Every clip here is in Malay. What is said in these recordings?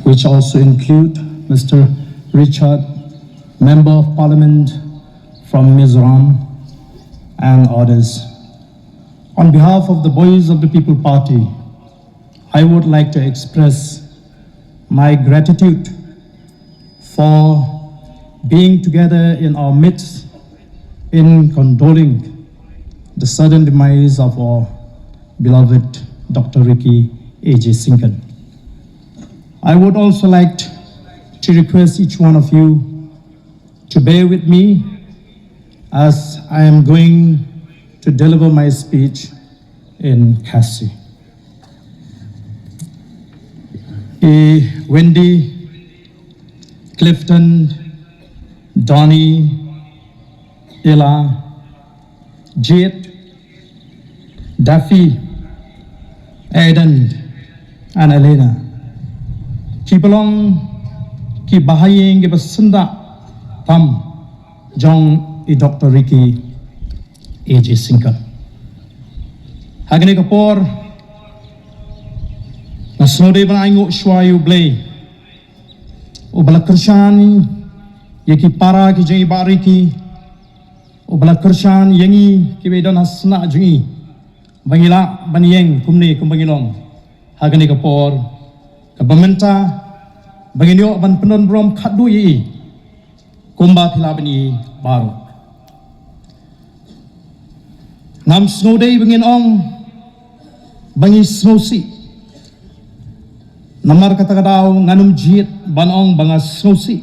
which also include Mr. Richard, Member of Parliament from Mizoram, and others. On behalf of the Boys of the People Party, I would like to express my gratitude for being together in our midst in condoling the sudden demise of our beloved Dr. Ricky A.J. Sinkan. I would also like to request each one of you to bear with me as I am going to deliver my speech in Khasi. Wendy, Clifton, Donnie, Ella, Jade, Daffy, Aidan, and Elena. Keep along, keep bahaying, keep senda, tam, jong I Dr. Ricky A.J. Sinkan. Hagani kapor, na snode ban aingo shwayu blay, o bala kershan, yaki para ki jengi bariki, o bala kershan yengi ki bedan hasna jengi, bangila banyeng kumni kumbangilong. Hagani kapor, kabamenta baginyo ban penon brom khadu yi kumba philabani baru nam snowday bangin ong bangi snowsi namar kata kadaw nganum jit ban ong banga snowsi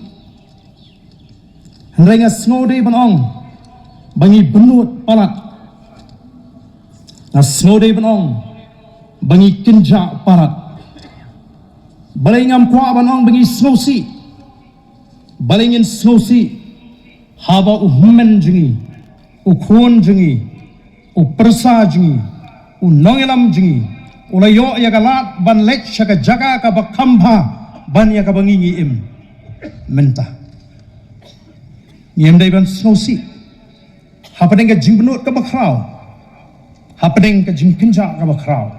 henrenga snowday ban ong bangi bynnud palat na snowday ban ong bangi kynjah palat balingam kwa banong bangi snowsi balingin snowsi haba uhmen jingi ukhon jingi upersa jingi unongelam jingi ulayo yagalat ban leit shaka jaka ka kham ban ya ka bangingi im menta yem dai ban snowsi hapadeng ka jing bynnud ka bakraw hapadeng ka jing kynjah ka bakraw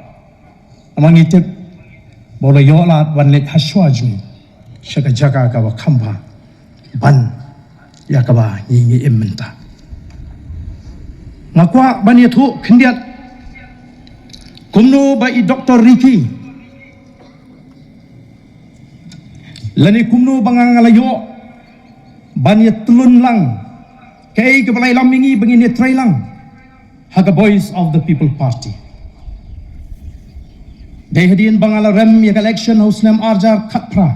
amangi tip bola yolat ban lek haswaju shaka jaka ka kham ban ya ka ba ngi ementa ngakwa ban yathu khindiat kumno ba I Dr. Ricky lani kumno bangangalayo ban yatlun lang kay ka balay lamingi bangin yatray lang haga Boys of the People Party. Dehadian bangala rem yak election house nam arjar khatpra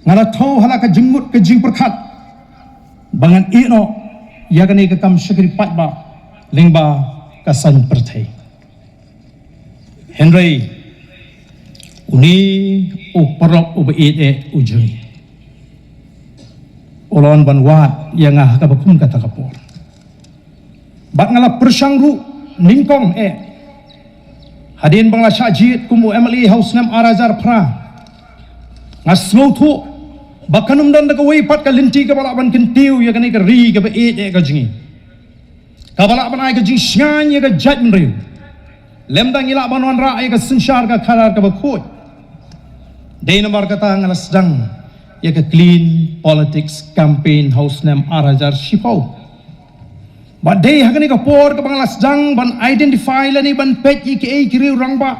ngala tho hala ka jingmut ka jing perkhat bangan ino yakani ka kam shakri patba lingba ka san perthai Henry uni uparok ubaid ujui olon banwat yang ka bakum kata kapor bat ngala persangru ningkong hadin bangla syajid kumu emali house nam arajar pra ngasno thu bakanum dan ka wei pat ka linti ka bala ban kentiu ya kani ka ri ka be ka jingi ka bala ban ai ka jing syan ya ka jat mriu lem dang ila ban wan ra ai ka sinshar ka kharar ka bakhoi dei nomor kata ngala sedang ya ka clean politics campaign house nam arajar shipau but day hagani ka por ka banglas jang ban identify lani ban pet ki riu rangba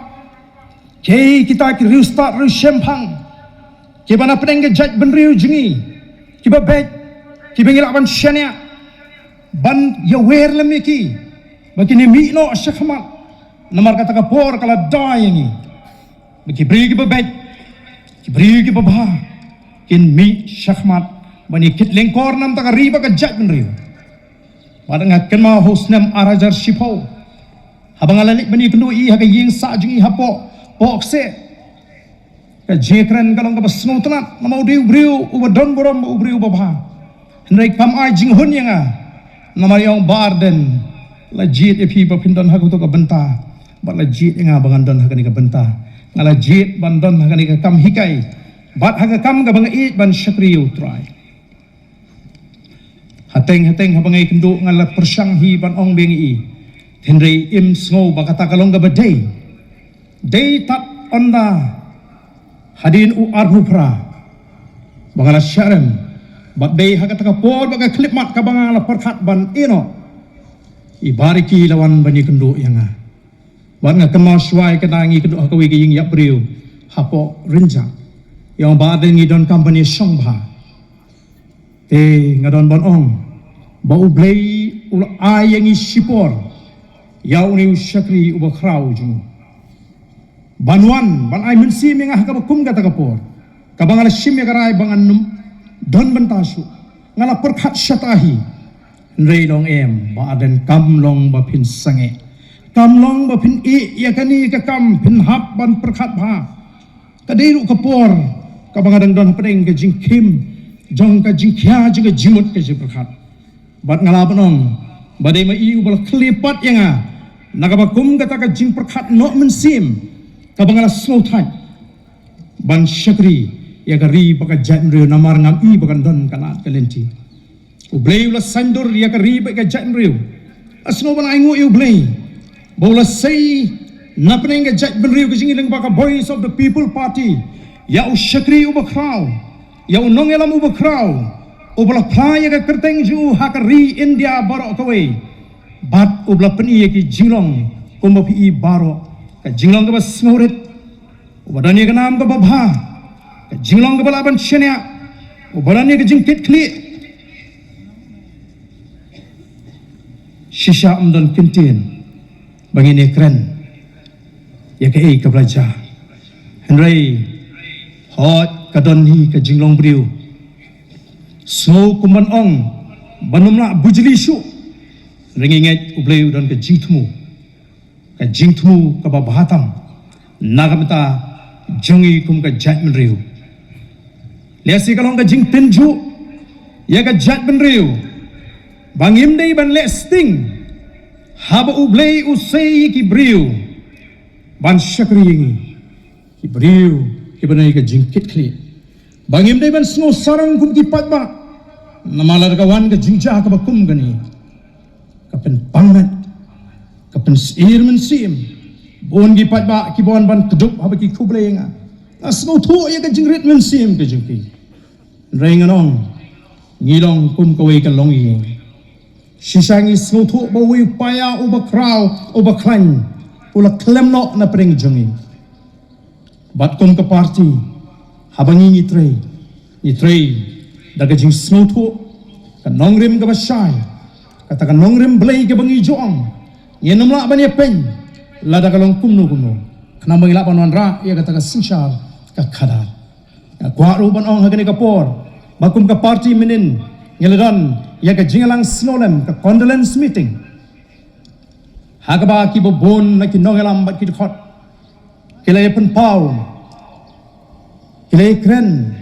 ke kita ki riu start riu shempang ke bana pedeng ke jat ban riu jingi ki ba bet ki bengila ban shania ban ya wer lemi ki bakini mi no shakhamat namar kata ka por kala dayangi baki bri ki ba bet ki bri ki ba bha kin mi shakhamat bani kit lengkor nam ta ka riba ka jat ban riu Wadang kenma host nam arajar shipau. Habang alalik bani kendo I haga ying sa jingi hapo pokse. Ka jekran kalong ka basno tanat namau diu briu uba don borom ubriu babha. Henry kam ai jing hun yanga. Namayong barden la jit epi ba pindon hagu to ka benta. Ba la jit nga bangandon haga ni ka benta. Ngala jit bandon haga ni ka kam hikai. Bat haga kam ka bang it ban shakriu try. Hateng habangai kendo ngala persang hi ban ong bengi Henry im snow bakata kalong ga badai day tat onda hadin u arhu pra bangala syarem bat dei haga taka por baga klipmat ka bangala perkhat ban ino ibariki lawan bani kendo yanga ban nga kema swai kedangi kendo hakawi ge ying yak priu hapo rinja yang ba den ngi don company songba ngadon bon ong bau blei ul ayangi sipor yau ni syakri uba krau ju banwan ban ai mensi mengah ka kum kata kapor ka bangala sim ya karai bangan num don bentasu ngala perkhat syatahi rei long em ba aden kam long ba pin sange kam long ba pin i ya kani ka kam pin hap ban perkhat bha ka deiru kapor ka bangadang don pedeng ka jing kim jong ka jing khya jing ka jimut ka jing perkhat bat ngala banong badai ma i ubal klipat yanga nagabakum kata ka jing perkhat no mensim ka bangala snowthai ban syakri ya kari baka janre namar ngam i bakan don kalat kalenti ublei ula sandur ya kari baka janre asno ban aingu i ublei bola sei napneng ka janre ka jing baka voice of the people party ya usyakri ubakrau ya unongelam ubakrau ubla playa ka kerteng ju hakari India barok kawai bat ubla peni ki jinglong kumba pi barok ka jinglong ka bas ngoret ubadani ka nam ka babha ka jinglong ka balaban shenya ubadani ka jingkit kli shisha amdan kintin bangine kren ya ka ei ka blaja henry hot ka don hi ka jinglong briu so kumban ong banumla bujli shu ringinget ubleu dan ke jingtmu ka babahatam nagamta jangi kum ka jatmen riu lesi kalong ka jing tenju ya ka jatmen riu bangim dei ban lesting haba ublei usei ki briu ban syakri yingi ki briu ki banai ka jingkit kli bangim dei ban snow sarang kum ki patba namalar kawan ke kynjah ka bakum gani kapen pangat kapen sir mensim bon gi patba ki bon ban kedup haba ki kublenga asno thu ya ka jingrit mensim ke jingki renganong ngilong kum kawai ka longi sisangi sno thu bawi paya uba krau uba klan ula klemno na pring jungi bat kum ka party habangi ni trei daga jing snotu ka nongrim ka basay kata ka nongrim blay ka bangi joong yenam la ban pen la daga long kumno kana bangi la panon ra ya kata ka sinshar ka khada ka kwaro ban ong hagani ka por bakum ka party minin ngeladan ya ka jingalang snolem ka condolence meeting hagaba ki bobon na ki nongelam bat ki khot kilay pen pau kilay kren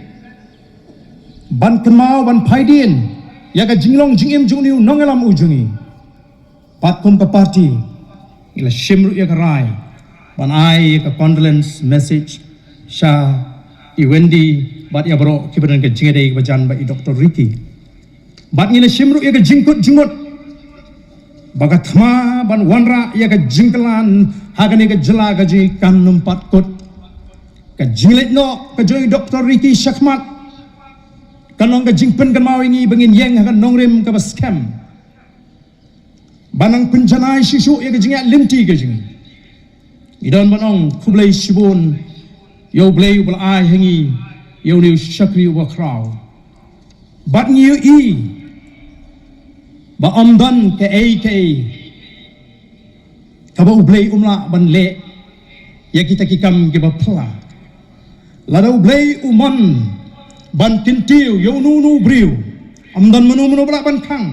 ban kemau ban paidin ya ka jinglong jingim jungniu nongelam ujungi patkum ka party ila shimru ya ka rai ban ai ka condolence message sha i wendi bat ya bro kibadan ka jingede ka bajan ba i Dr. Ricky bat ila shimru ya ka jingut baga thma ban wanra ya ka jingkelan hagani ka jela ka ji kan numpat kot ka jinglet no ka joy Dr. Ricky Shakmat kanong ka jingpen kan mawingi bangin yeng hakan nongrim ka baskem banang penjanai sisu ya ka jingat limti ka jingi idon banong kublai sibun yo blai ubal ai hangi yo ni syakri uba krau bat ngiu i ba amdan ke ka ba ublai umla ban le ya kita kikam ke ba pla lada ublai uman ban tintiu yo nu briu amdan menu bala ban kham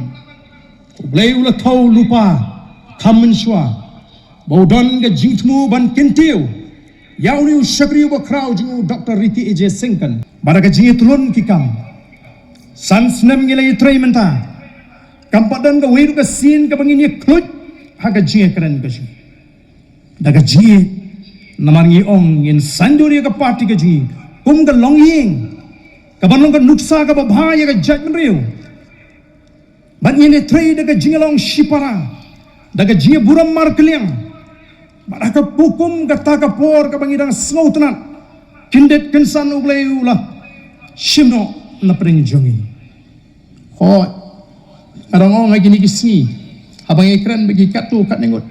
ublei ula thau lupa kham shwa bodon ga jingtmu ban tintiu yau ni syakri ba krau ju Dr. Ricky Ej Singkan baraga jingitulun kikam sansnem ngilai trei menta kampadan ga wiru ga sin ka bangini klut haga jinge keren ga ju daga jinge namangi ong in sanduri ga party ga jinge kum ga longying kabanong ka nuksa ka babhaya ka judgment riu bat ngine trei daga jingalong shipara daga jinga buram markliang baraka pukum ka taka por ka bangidang snowtnat kindet kensan ublay ulah shimno na pring jongi ho arang ong lagi ni kisni habang ekran bagi katu kat nengut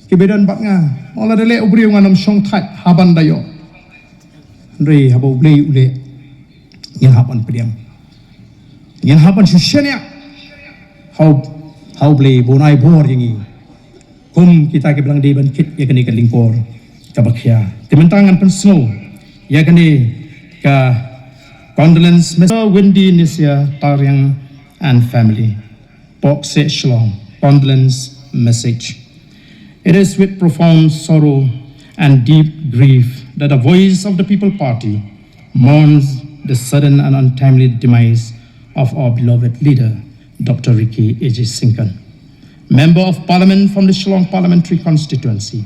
kebedan bak nga ola dele ubri nganam song that haban dayo Andre haba ublay ule yang haban pediam yang haban susyanya how blay bonai bor yangi kum kita ke belang di ban kit ya kini ke lingkor ka bakhya kementangan pensno ya kini ka condolence Mr. Wendy Nisya Taryang and family Pokse Shalom condolence message. It is with profound sorrow and deep grief that the voice of the People Party mourns the sudden and untimely demise of our beloved leader, Dr. Ricky A.J. Sinkan, Member of Parliament from the Shillong Parliamentary Constituency,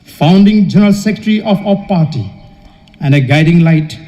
founding General Secretary of our party, and a guiding light